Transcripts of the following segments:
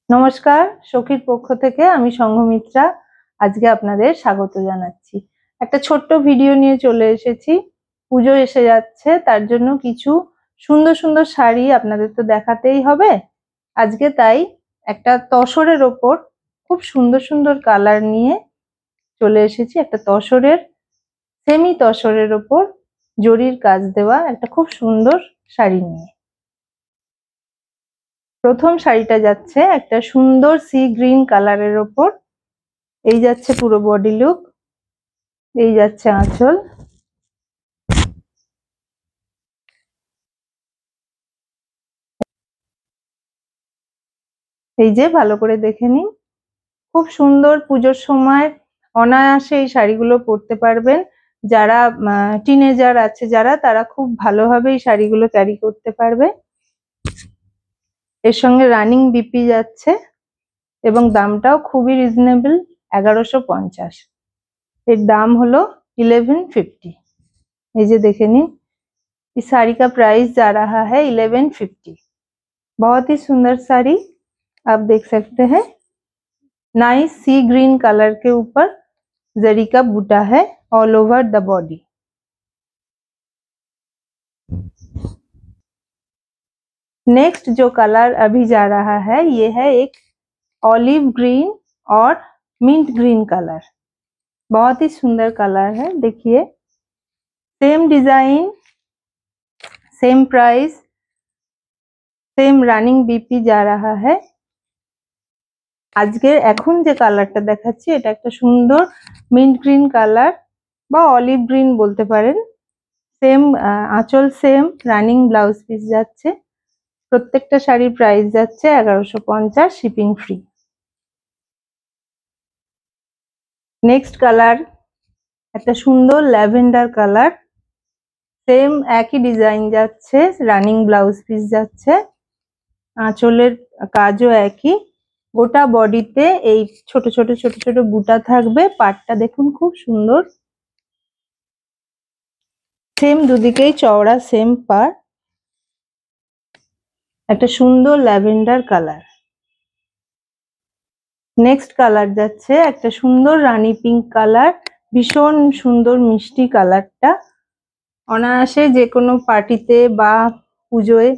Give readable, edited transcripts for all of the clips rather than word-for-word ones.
নমস্কার, সখীর পক্ষ থেকে আমি সংঘমিত্রা আজকে আপনাদের স্বাগত জানাচ্ছি। একটা ছোট্ট ভিডিও নিয়ে চলে এসেছি। পুজো এসে যাচ্ছে, তার জন্য কিছু সুন্দর সুন্দর শাড়ি আপনাদের তো দেখাতেই হবে। আজকে তাই একটা তসরের ওপর খুব সুন্দর সুন্দর কালার নিয়ে চলে এসেছি। একটা তসরের সেমি তসরের ওপর জরির কাজ দেওয়া একটা খুব সুন্দর শাড়ি নিয়ে। প্রথম শাড়িটা যাচ্ছে একটা সুন্দর সি গ্রিন কালারের ওপর। এই যাচ্ছে পুরো বডি লুক, এই যাচ্ছে আঁচল। এই যে ভালো করে দেখে নিন, খুব সুন্দর। পুজোর সময় অনায়াসে এই শাড়িগুলো পরতে পারবেন। যারা টিনেজার আছে যারা, তারা খুব ভালোভাবে এই শাড়িগুলো ক্যারি করতে পারবে। এর সঙ্গে রানিং বিপি যাচ্ছে এবং দামটাও খুবই রিজনেবল, 1150। এর দাম হলো 1150। এই যে দেখে নিন, इस साड़ी का प्राइस जा रहा है 1150। बहुत ही सुंदर साड़ी आप देख सकते हैं। नाइस सी ग्रीन कलर के ऊपर जरी का बूटा है all over the body. Next जो कलर अभी जा रहा है ये है एक ऑलिव ग्रीन और मिंट ग्रीन कलर। बहुत ही सुंदर कलर है। देखिए, same design, same price, same running BP जा रहा है। আজকে এখন যে কালারটা দেখাচ্ছি এটা একটা সুন্দর মিন্ট গ্রিন কালার বা অলিভ গ্রিন বলতে পারেন। সেম আঁচল, সেম রানিং ব্লাউজ পিস যাচ্ছে। প্রত্যেকটা শাড়ির প্রাইস যাচ্ছে 1150, শিপিং ফ্রি। নেক্সট কালার একটা সুন্দর ল্যাভেন্ডার কালার। সেম একই ডিজাইন যাচ্ছে, রানিং ব্লাউজ পিস যাচ্ছে, আঁচলের কাজও একই। গোটা বডিতে এই ছোট ছোট ছোট ছোট বুটা থাকবে। পাটটা দেখুন খুব সুন্দর, সেম দুদিকেই চওড়া, সেম পার। একটা সুন্দর ল্যাভেন্ডার কালার। নেক্সট কালার যাচ্ছে একটা সুন্দর রানী পিঙ্ক কালার। ভীষণ সুন্দর মিষ্টি কালারটা। অনায়াসে যে কোনো পার্টিতে বা পুজোয়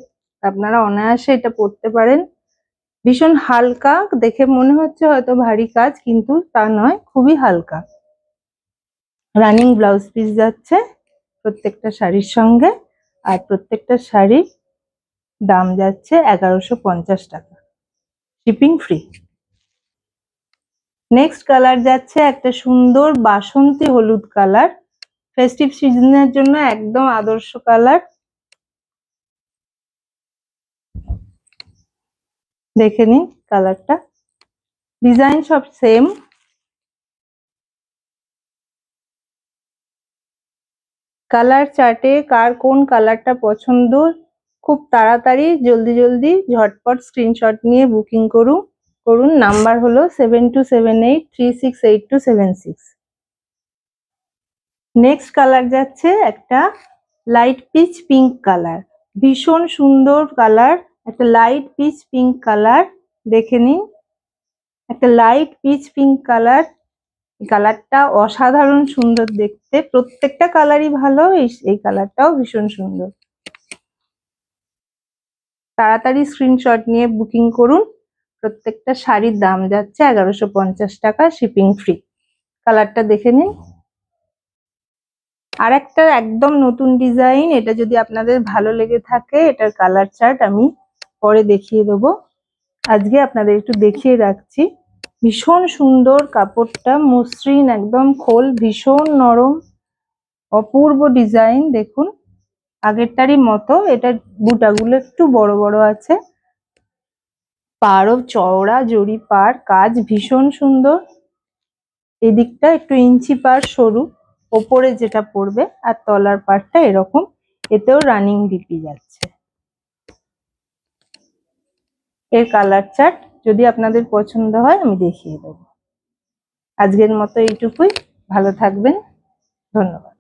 আপনারা অনায়াসে এটা পরতে পারেন। ভীষণ হালকা, দেখে মনে হচ্ছে হয়তো ভারী কাজ, কিন্তু তা নয়, খুবই হালকা। রানিং ব্লাউজ পিস যাচ্ছে প্রত্যেকটা শাড়ির সঙ্গে, আর প্রত্যেকটা শাড়ির দাম যাচ্ছে 1150 টাকা, শিপিং ফ্রি। নেক্সট কালার যাচ্ছে একটা সুন্দর বাসন্তী হলুদ কালার। ফেস্টিভ সিজনের জন্য একদম আদর্শ কালার। দেখে নিন কালারটা, ডিজাইন সব সেম। কালার চার্টে কার কোন কালারটা পছন্দ, খুব তাড়াতাড়ি জলদি জলদি ঝটপট স্ক্রিনশট নিয়ে বুকিং করুন। নাম্বার হলো 7278368276। নেক্সট কালার যাচ্ছে একটা লাইট পিচ পিঙ্ক কালার। ভীষণ সুন্দর কালার, একটা লাইট পিচ পিঙ্ক কালার। দেখে নিন, একটা লাইট পিচ পিঙ্ক কালার। কালারটা অসাধারণ সুন্দর দেখতে। প্রত্যেকটা কালারই ভালো, এই কালারটাও ভীষণ সুন্দর। তাড়াতাড়ি স্ক্রিনশট নিয়ে বুকিং করুন। প্রত্যেকটা শাড়ির দাম যাচ্ছে 1150 টাকা, শিপিং ফ্রি। কালারটা দেখে নিন। আর একটা একদম নতুন ডিজাইন, এটা যদি আপনাদের ভালো লেগে থাকে এটার কালার চার্ট আমি পরে দেখিয়ে দেবো। আজকে আপনাদের একটু দেখিয়ে রাখছি। ভীষণ সুন্দর কাপড়টা, মসৃণ একদম খোল, ভীষণ নরম, অপূর্ব ডিজাইন। দেখুন আগেরটারই মতো, এটা বুটাগুলো একটু বড় বড় আছে, পাড়ও চওড়া, জরি পাড়, কাজ ভীষণ সুন্দর। এদিকটা একটু ইঞ্চি পাড় সরু, ওপরে যেটা পড়বে, আর তলার পাড়টা এরকম। এতেও রানিং বিপি যাচ্ছে। এর কালার চার্ট যদি আপনাদের পছন্দ হয় আমি দেখিয়ে দেবো। আজকের মতো এইটুকুই। ভালো থাকবেন, ধন্যবাদ।